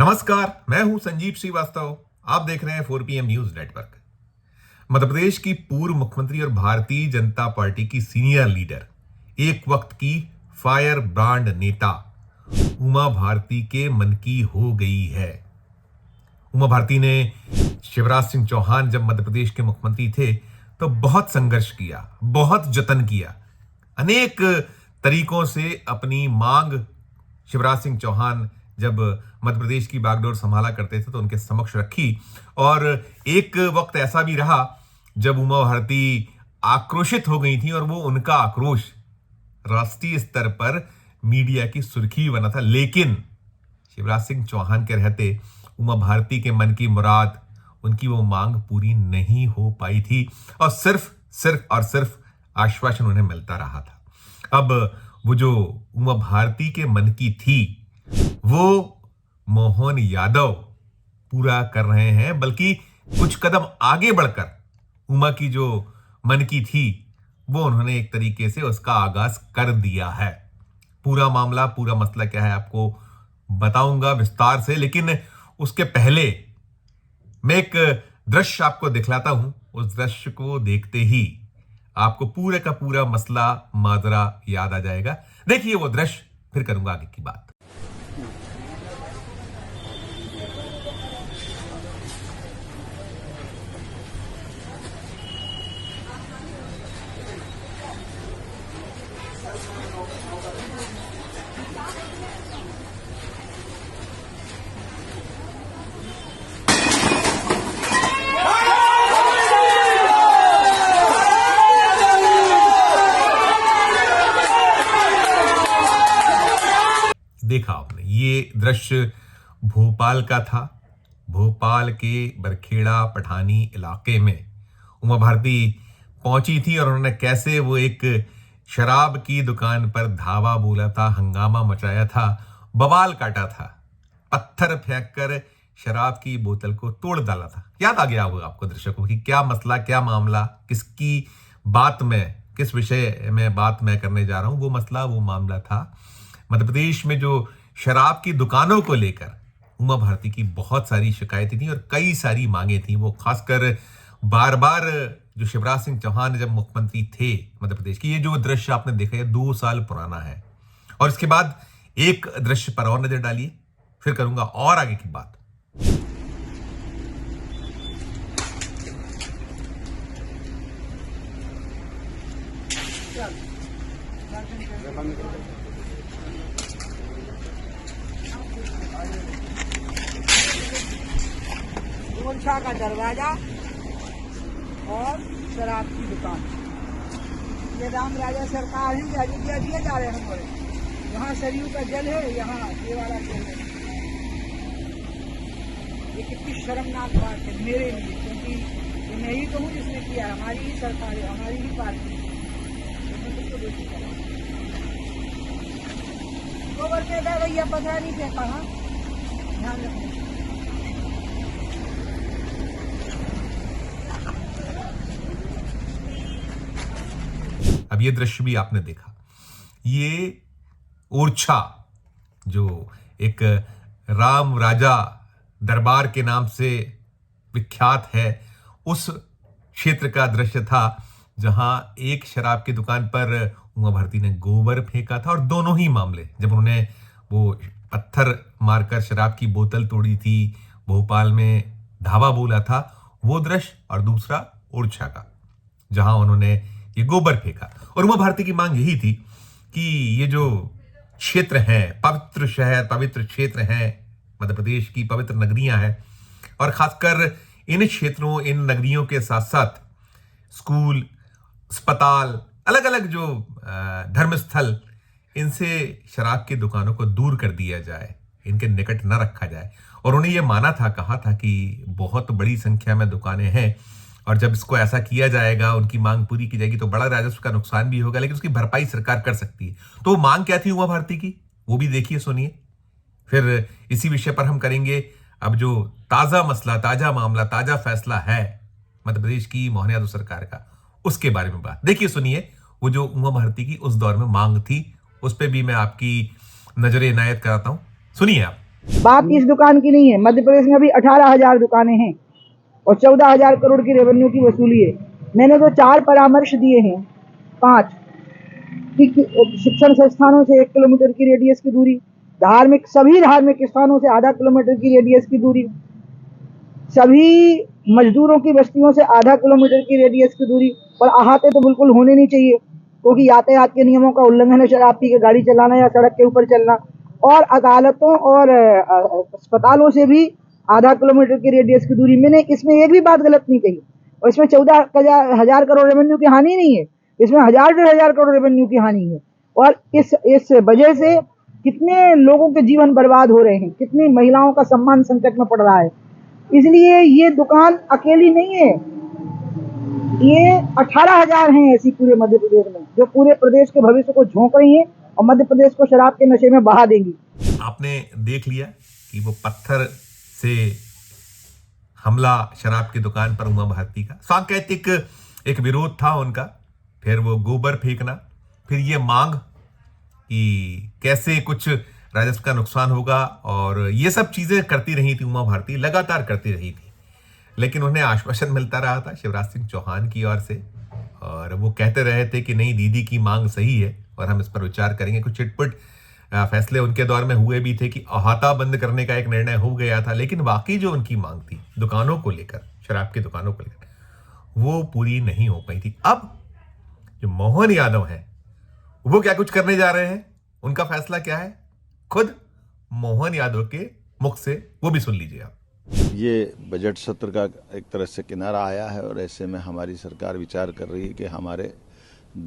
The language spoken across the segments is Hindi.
नमस्कार, मैं हूं संजीव श्रीवास्तव। आप देख रहे हैं 4PM news network. Madhya Pradesh की पूर्व मुख्यमंत्री और भारतीय जनता पार्टी की सीनियर लीडर, एक वक्त की फायर ब्रांड नेता उमा भारती के मन की हो गई है। उमा भारती ने शिवराज सिंह चौहान जब मध्य प्रदेश के मुख्यमंत्री थे तो बहुत संघर्ष किया, बहुत जतन किया, अनेक तरीकों से अपनी मांग शिवराज सिंह चौहान जब मध्य प्रदेश की बागडोर संभाला करते थे तो उनके समक्ष रखी। और एक वक्त ऐसा भी रहा जब उमा भारती आक्रोशित हो गई थी और वो उनका आक्रोश राष्ट्रीय स्तर पर मीडिया की सुर्खी बना था। लेकिन शिवराज सिंह चौहान के रहते उमा भारती के मन की मुराद, उनकी वो मांग पूरी नहीं हो पाई थी और सिर्फ आश्वासन उन्हें मिलता रहा था। अब वो जो उमा भारती के मन की थी वो मोहन यादव पूरा कर रहे हैं, बल्कि कुछ कदम आगे बढ़कर उमा की जो मन की थी वो उन्होंने एक तरीके से उसका आगाज कर दिया है। पूरा मामला, पूरा मसला क्या है आपको बताऊंगा विस्तार से, लेकिन उसके पहले मैं एक दृश्य आपको दिखलाता हूं। उस दृश्य को देखते ही आपको पूरे का पूरा मसला माजरा याद आ जाएगा। देखिए वो दृश्य, फिर करूंगा आगे की बात। देखा आपने, ये दृश्य भोपाल का था। भोपाल के बरखेड़ा पठानी इलाके में उमा भारती पहुंची थी और उन्होंने कैसे वो एक शराब की दुकान पर धावा बोला था, हंगामा मचाया था, बवाल काटा था, पत्थर फेंककर शराब की बोतल को तोड़ डाला था। याद आ गया होगा आपको दर्शकों की क्या मसला, क्या मामला, किसकी बात में, किस विषय में बात मैं करने जा रहा हूं। वो मसला, वो मामला था मध्य प्रदेश में जो शराब की दुकानों को लेकर उमा भारती की बहुत सारी शिकायतें थी और कई सारी मांगे थी। वो खासकर बार बार जो शिवराज सिंह चौहान जब मुख्यमंत्री थे मध्य प्रदेश की, ये जो दृश्य आपने देखा है 2 साल पुराना है। और इसके बाद एक दृश्य पर और नजर डालिए, फिर करूंगा और आगे की बात। गोरछा का दरवाजा और शराब की दुकान, ये राम राजा सरकार ही अयोध्या दिए जा रहे हैं हमारे। यहाँ सरयू का जल है, यहाँ ये वाला जल है। ये कितनी शर्मनाक बात है मेरे लिए, क्योंकि ये मैं ही तो हूँ जिसने किया, हमारी ही सरकार है, हमारी ही पार्टी है। गोबर फेंका भैया, पता नहीं फेंका। हाँ, ध्यान रखना। अब ये दृश्य भी आपने देखा। ये ओरछा जो एक राम राजा दरबार के नाम से विख्यात है, उस क्षेत्र का दृश्य था जहां एक शराब की दुकान पर उमा भारती ने गोबर फेंका था। और दोनों ही मामले, जब उन्होंने वो पत्थर मारकर शराब की बोतल तोड़ी थी, भोपाल में धावा बोला था, वो दृश्य, और दूसरा ओरछा का जहां उन्होंने ये गोबर फेंका। और उमा भारती की मांग यही थी कि ये जो क्षेत्र हैं, पवित्र शहर, पवित्र क्षेत्र हैं, मध्य प्रदेश की पवित्र नगरियां हैं, और खासकर इन क्षेत्रों, इन नगरियों के साथ साथ स्कूल, अस्पताल, अलग अलग जो धर्मस्थल, इनसे शराब की दुकानों को दूर कर दिया जाए, इनके निकट न रखा जाए। और उन्हें यह माना था, कहा था कि बहुत बड़ी संख्या में दुकानें हैं और जब इसको ऐसा किया जाएगा, उनकी मांग पूरी की जाएगी तो बड़ा राजस्व का नुकसान भी होगा, लेकिन उसकी भरपाई सरकार कर सकती है। तो मांग क्या थी उमा भारती की, वो भी देखिए, सुनिए। फिर इसी विषय पर हम करेंगे अब जो ताजा मसला, ताजा मामला, ताजा फैसला है मध्य प्रदेश की मोहन यादव सरकार का, उसके बारे में बात। देखिए, सुनिए, वो जो उमा भारती की उस दौर में मांग थी, उस पर भी मैं आपकी नजर इनायत कराता हूं। सुनिए आप। बात इस दुकान की नहीं है। मध्य प्रदेश में अभी 18,000 दुकानें हैं और 14,000 करोड़ की रेवेन्यू की वसूली है। मैंने तो 4 परामर्श दिए हैं, 5 कि शिक्षण संस्थानों से 1 किलोमीटर की रेडियस की दूरी, सभी धार्मिक स्थानों से आधा किलोमीटर की रेडियस की दूरी, सभी मजदूरों की बस्तियों से आधा किलोमीटर की रेडियस की दूरी। पर अहाते तो बिल्कुल होने नहीं चाहिए, क्योंकि यातायात के नियमों का उल्लंघन है शराब पी के गाड़ी चलाना या सड़क के ऊपर चलना। और अदालतों और अस्पतालों से भी आधा किलोमीटर की रेडियस की दूरी। मैंने इसमें एक भी बात गलत नहीं कही और इसमें 14,000 करोड़ रेवेन्यू की हानि नहीं है, इसमें 1,000-1,500 करोड़ रेवेन्यू की हानि है। और इस वजह से कितने लोगों के जीवन बर्बाद हो रहे हैं, कितनी महिलाओं का सम्मान संकट में पड़ रहा है। इसलिए ये दुकान अकेली नहीं है, ये 18,000 हैं ऐसी पूरे मध्य प्रदेश में, जो पूरे प्रदेश के भविष्य को झोंक रही हैं और मध्य प्रदेश को शराब के नशे में बहा देंगी। आपने देख लिया कि वो पत्थर से हमला शराब की दुकान पर उमा भारती का सांकेतिक एक विरोध था उनका, फिर वो गोबर फेंकना, फिर ये मांग कि कैसे कुछ राजस्व का नुकसान होगा, और ये सब चीजें करती रही थी उमा भारती, लगातार करती रही थी। लेकिन उन्हें आश्वासन मिलता रहा था शिवराज सिंह चौहान की ओर से, और वो कहते रहे थे कि नहीं, दीदी की मांग सही है और हम इस पर विचार करेंगे। कुछ चिटपुट फैसले उनके दौर में हुए भी थे कि अहाता बंद करने का एक निर्णय हो गया था, लेकिन बाकी जो उनकी मांग थी दुकानों को लेकर, शराब की दुकानों को लेकर, वो पूरी नहीं हो पाई थी। अब जो मोहन यादव हैं वो क्या कुछ करने जा रहे हैं, उनका फैसला क्या है, खुद मोहन यादव के मुख से वो भी सुन लीजिए आप। ये बजट सत्र का एक तरह से किनारा आया है और ऐसे में हमारी सरकार विचार कर रही है कि हमारे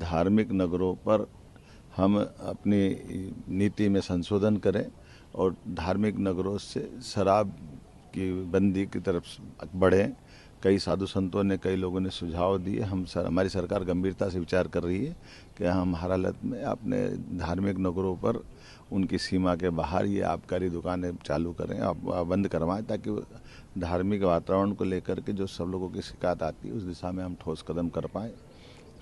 धार्मिक नगरों पर हम अपनी नीति में संशोधन करें और धार्मिक नगरों से शराब की बंदी की तरफ बढ़ें। कई साधु संतों ने, कई लोगों ने सुझाव दिए। हमारी सरकार गंभीरता से विचार कर रही है कि हम हर हालत में अपने धार्मिक नगरों पर उनकी सीमा के बाहर ये आबकारी दुकानें चालू करें, बंद करवाएं, ताकि धार्मिक वातावरण को लेकर के जो सब लोगों की शिकायत आती है उस दिशा में हम ठोस कदम कर पाएँ।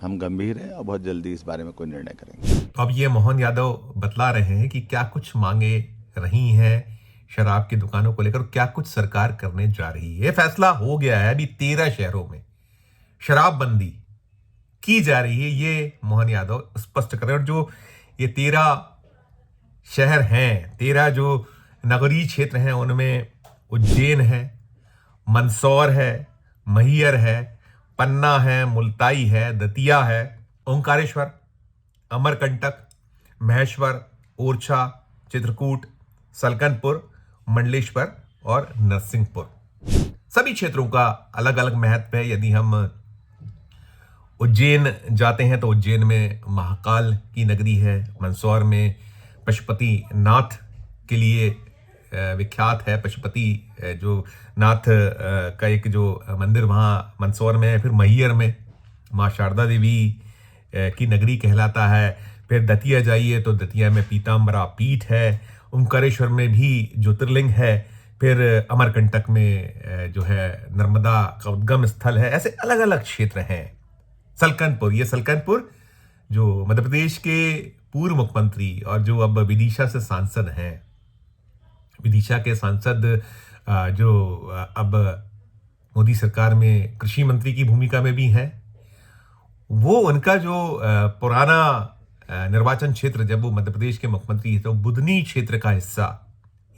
हम गंभीर हैं और बहुत जल्दी इस बारे में कोई निर्णय करेंगे। तो अब ये मोहन यादव बतला रहे हैं कि क्या कुछ मांगे रही हैं शराब की दुकानों को लेकर, क्या कुछ सरकार करने जा रही है। फैसला हो गया है, अभी 13 शहरों में शराबबंदी की जा रही है, ये मोहन यादव स्पष्ट कर रहे हैं। और जो ये 13 शहर हैं, 13 जो नगरीय क्षेत्र हैं, उनमें उज्जैन है, मंदसौर है, मैहर है, पन्ना है, मुल्ताई है, दतिया है, ओंकारेश्वर, अमरकंटक, महेश्वर, ओरछा, चित्रकूट, सलकनपुर, मंडलेश्वर और नरसिंहपुर। सभी क्षेत्रों का अलग अलग महत्व है। यदि हम उज्जैन जाते हैं तो उज्जैन में महाकाल की नगरी है, मंदसौर में पशुपति नाथ के लिए विख्यात है, पशुपति जो नाथ का एक जो मंदिर वहाँ मंदसौर में है। फिर मैहर में माँ शारदा देवी की नगरी कहलाता है। फिर दतिया जाइए तो दतिया में पीताम्बरा पीठ है, ओंकारेश्वर में भी ज्योतिर्लिंग है। फिर अमरकंटक में जो है नर्मदा का उद्गम स्थल है। ऐसे अलग अलग क्षेत्र हैं। सलकनपुर, ये सलकनपुर जो मध्य प्रदेश के पूर्व मुख्यमंत्री और जो अब विदिशा से सांसद हैं, विदिशा के सांसद जो अब मोदी सरकार में कृषि मंत्री की भूमिका में भी हैं, वो उनका जो पुराना निर्वाचन क्षेत्र, जब वो मध्य प्रदेश के मुख्यमंत्री थे, तो बुधनी क्षेत्र का हिस्सा,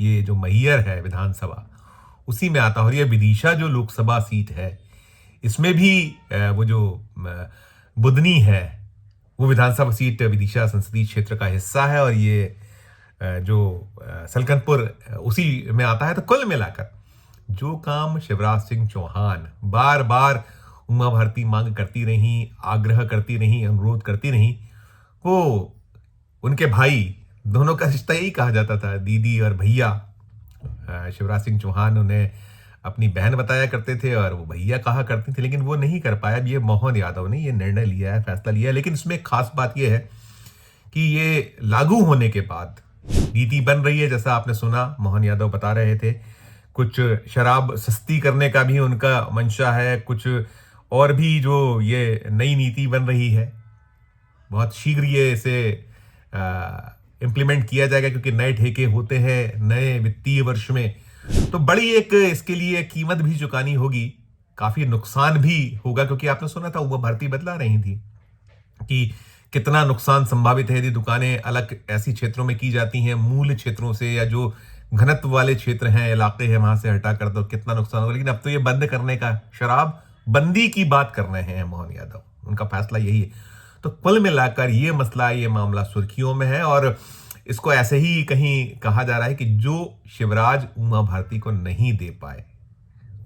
ये जो मैहर है विधानसभा, उसी में आता है। और ये विदिशा जो लोकसभा सीट है, इसमें भी वो जो बुधनी है वो विधानसभा सीट विदिशा संसदीय क्षेत्र का हिस्सा है, और ये जो सलकनपुर उसी में आता है। तो कुल मिलाकर जो काम शिवराज सिंह चौहान बार बार उमा भारती मांग करती रही, आग्रह करती रही, अनुरोध करती रही, वो उनके भाई, दोनों का रिश्ता यही कहा जाता था, दीदी और भैया। शिवराज सिंह चौहान उन्हें अपनी बहन बताया करते थे और वो भैया कहा करती थी, लेकिन वो नहीं कर पाया। अब ये मोहन यादव ने ये निर्णय लिया है, फैसला लिया है। लेकिन इसमें एक खास बात यह है कि ये लागू होने के बाद नीति बन रही है। जैसा आपने सुना, मोहन यादव बता रहे थे, कुछ शराब सस्ती करने का भी उनका मंशा है, कुछ और भी जो ये नई नीति बन रही है, बहुत शीघ्र ये इसे इंप्लीमेंट किया जाएगा, क्योंकि नए ठेके होते हैं नए वित्तीय वर्ष में, तो बड़ी एक इसके लिए कीमत भी चुकानी होगी, काफी नुकसान भी होगा। क्योंकि आपने सुना था उमा भारती बतला रही थी कि कितना नुकसान संभावित है यदि दुकानें अलग ऐसी क्षेत्रों में की जाती हैं मूल क्षेत्रों से, या जो घनत्व वाले क्षेत्र हैं, इलाके हैं, वहां से हटा कर दो कितना नुकसान होगा। लेकिन अब तो ये बंद करने का, शराब बंदी की बात कर रहे हैं मोहन यादव, उनका फैसला यही है। तो कुल मिलाकर ये मसला, ये मामला सुर्खियों में है, और इसको ऐसे ही कहीं कहा जा रहा है कि जो शिवराज उमा भारती को नहीं दे पाए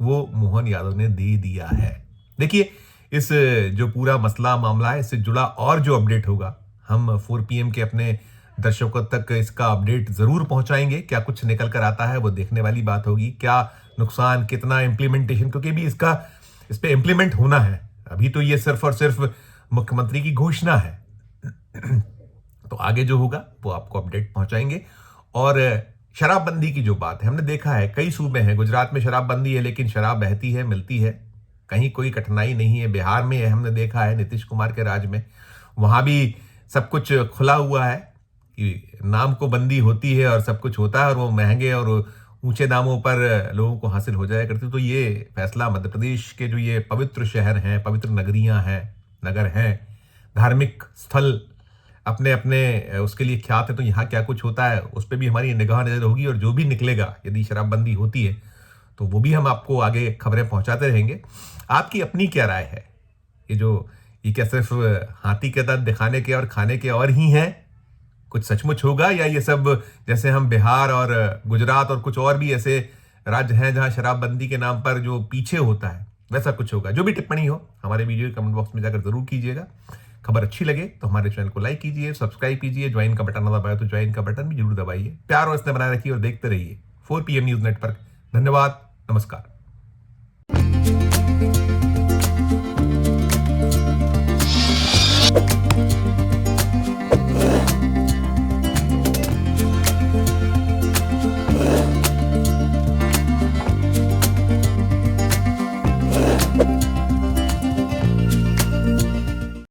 वो मोहन यादव ने दे दिया है। देखिए, इस जो पूरा मसला मामला है, इससे जुड़ा और जो अपडेट होगा हम 4 PM के अपने दर्शकों तक इसका अपडेट जरूर पहुंचाएंगे। क्या कुछ निकल कर आता है वो देखने वाली बात होगी, क्या नुकसान, कितना इंप्लीमेंटेशन, क्योंकि भी इस पे इंप्लीमेंट होना है। अभी तो ये सिर्फ और सिर्फ मुख्यमंत्री की घोषणा है तो आगे जो होगा वो आपको अपडेट पहुंचाएंगे। और शराबबंदी की जो बात है, हमने देखा है कई सूबे हैं, गुजरात में शराबबंदी है लेकिन शराब बहती है, मिलती है, कहीं कोई कठिनाई नहीं है। बिहार में है, हमने देखा है नीतीश कुमार के राज में, वहां भी सब कुछ खुला हुआ है कि नाम को बंदी होती है और सब कुछ होता है, और वो महंगे और ऊंचे दामों पर लोगों को हासिल हो जाया करती। तो ये फैसला मध्य प्रदेश के जो ये पवित्र शहर हैं, पवित्र नगरियां हैं, नगर हैं, धार्मिक स्थल अपने अपने उसके लिए ख्यात है, तो यहाँ क्या कुछ होता है उस पर भी हमारी निगाह नजर होगी। और जो भी निकलेगा यदि शराबबंदी होती है तो वो भी हम आपको आगे खबरें पहुंचाते रहेंगे। आपकी अपनी क्या राय है? ये क्या सिर्फ हाथी के दांत दिखाने के और खाने के और ही हैं? कुछ सचमुच होगा, या ये सब जैसे हम बिहार और गुजरात और कुछ और भी ऐसे राज्य हैं जहां शराबबंदी के नाम पर जो पीछे होता है वैसा कुछ होगा? जो भी टिप्पणी हो हमारे वीडियो के कमेंट बॉक्स में जाकर जरूर कीजिएगा। खबर अच्छी लगे तो हमारे चैनल को लाइक कीजिए, सब्सक्राइब कीजिए, ज्वाइन का बटन ना दबाए तो ज्वाइन का बटन भी जरूर दबाइए। प्यार और स्नेह बनाए रखिए और देखते रहिए 4 PM न्यूज नेटवर्क। धन्यवाद, नमस्कार।